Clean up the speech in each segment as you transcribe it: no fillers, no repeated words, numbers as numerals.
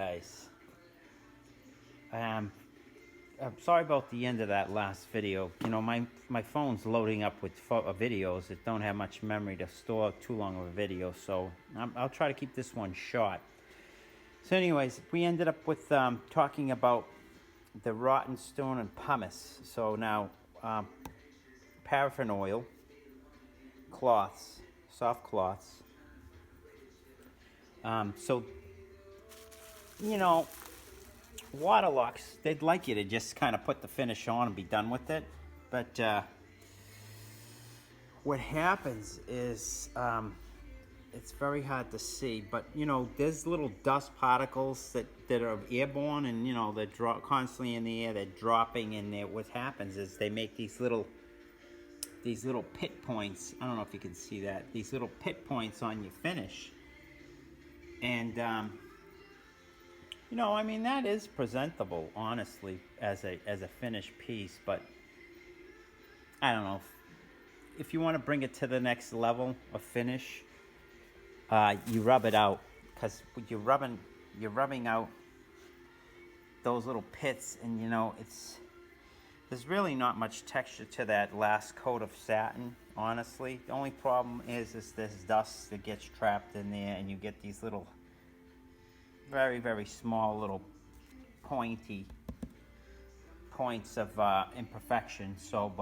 guys. I'm sorry about the end of that last video. You know, my phone's loading up with videos that don't have much memory to store too long of a video, so I'll try to keep this one short. So anyways, we ended up with talking about the rotten stone and pumice. So now, paraffin oil, cloths, soft cloths. So, you know, waterlox, they'd like you to just kind of put the finish on and be done with it. But what happens is it's very hard to see. But, you know, there's little dust particles that are airborne, and, you know, they're constantly in the air. They're dropping in there. What happens is they make these little pit points. I don't know if you can see that. These little pit points on your finish. And, you know, I mean, that is presentable, honestly, as a finished piece. But I don't know. If you want to bring it to the next level of finish, you rub it out, because you're rubbing out those little pits, and, you know, there's really not much texture to that last coat of satin, honestly. The only problem is this dust that gets trapped in there, and you get these little very, very small little pointy points of imperfection. So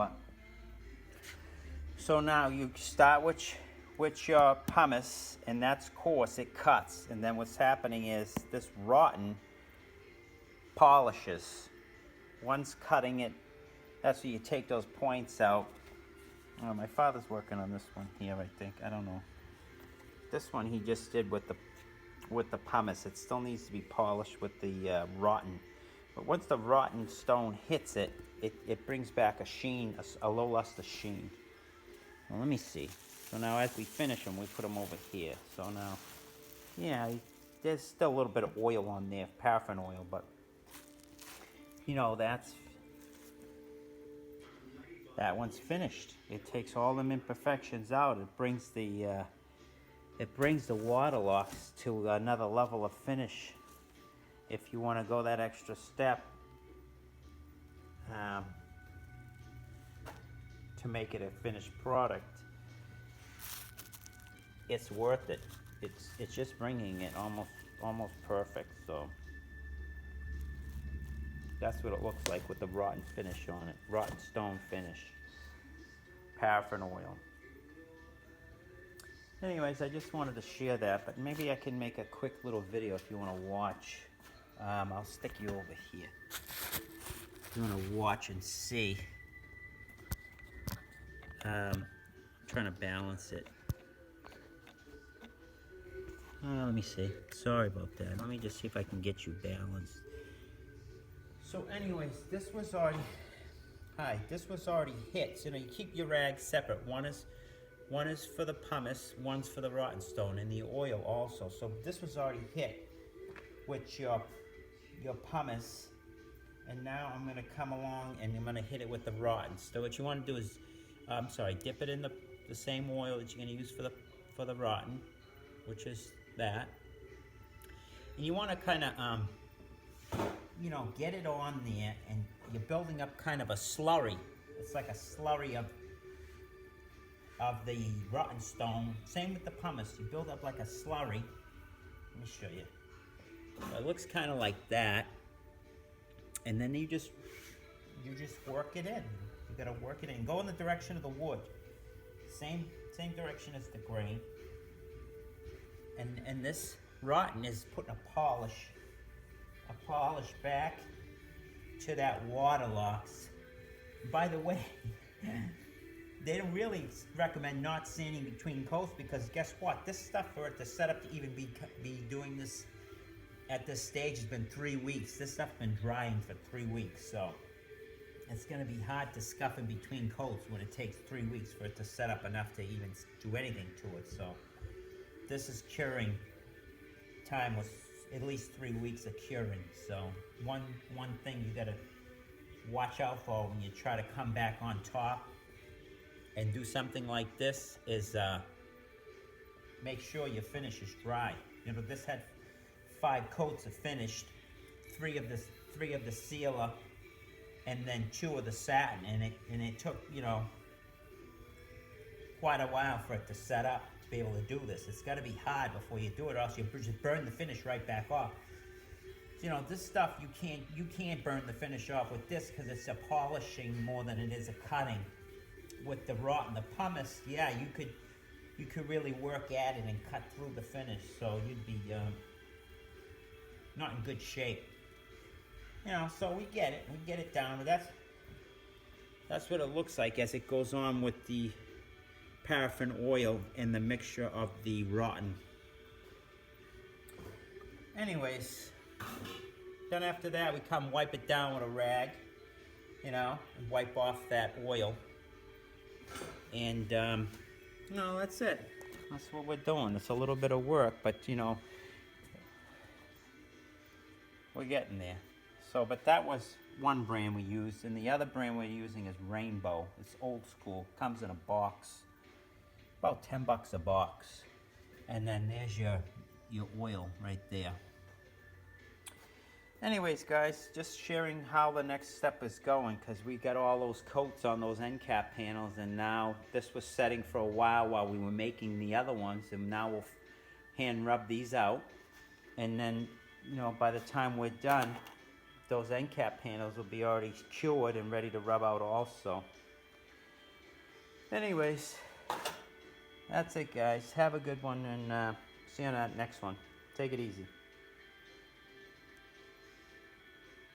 now you start with your pumice, and that's coarse, it cuts, and then what's happening is this rotten polishes. Once cutting it, that's where you take those points out. Oh, my father's working on this one here, I think. I don't know. This one he just did with the pumice. It still needs to be polished with the rotten. But once the rotten stone hits it, it brings back a sheen, a low luster sheen. Well, let me see. So now as we finish them, we put them over here. So now, yeah, there's still a little bit of oil on there, paraffin oil, but, you know, that one's finished. It takes all them imperfections out. It brings the waterlox to another level of finish. If you want to go that extra step to make it a finished product, it's worth it. It's just bringing it almost perfect. So that's what it looks like with the rotten finish on it. Rotten stone finish. Paraffin oil. Anyways, I just wanted to share that, but maybe I can make a quick little video if you want to watch. I'll stick you over here. If you want to watch and see. I'm trying to balance it. Let me see. Sorry about that. Let me just see if I can get you balanced. So anyways, this was already hit. So, you know, you keep your rags separate. One is for the pumice, one's for the rotten stone, and the oil also. So this was already hit with your pumice, and now I'm gonna come along and I'm gonna hit it with the rotten. So what you want to do is, dip it in the same oil that you're gonna use for the rotten, which is that. And you want to kind of you know, get it on there, and you're building up kind of a slurry. It's like a slurry of the rotten stone. Same with the pumice. You build up like a slurry. Let me show you. So it looks kind of like that. And then you just work it in. You gotta work it in. Go in the direction of the wood. Same direction as the grain. And this rotten is putting a polish back to that waterlox. By the way, they don't really recommend not sanding between coats, because guess what? This stuff, for it to set up to even be doing this at this stage, has been 3 weeks. This stuff's been drying for 3 weeks, so it's going to be hard to scuff in between coats when it takes 3 weeks for it to set up enough to even do anything to it. So this is curing time was at least 3 weeks of curing. So one thing you got to watch out for when you try to come back on top and do something like this is make sure your finish is dry. You know, this had 5 coats are finished, three of the sealer, and then 2 of the satin, and it took, you know, quite a while for it to set up to be able to do this. It's got to be hard before you do it, or else you just burn the finish right back off. You know, this stuff you can't burn the finish off with this because it's a polishing more than it is a cutting. With the wrought and the pumice, yeah, you could really work at it and cut through the finish, so you'd be not in good shape. You know, so we get it down, but that's what it looks like as it goes on with the paraffin oil and the mixture of the rotten. Anyways, then after that we come wipe it down with a rag, you know, and wipe off that oil. And no, that's it. That's what we're doing. It's a little bit of work, but you know, we're getting there. So, but that was one brand we used, and the other brand we're using is Rainbow. It's old school. Comes in a box, about $10 a box. And then there's your oil right there. Anyways, guys, just sharing how the next step is going, because we got all those coats on those end cap panels, and now this was setting for a while we were making the other ones, and now we'll hand rub these out, and then, you know, by the time we're done, those end cap panels will be already cured and ready to rub out also. Anyways, that's it, guys. Have a good one, and see you on that next one. Take it easy.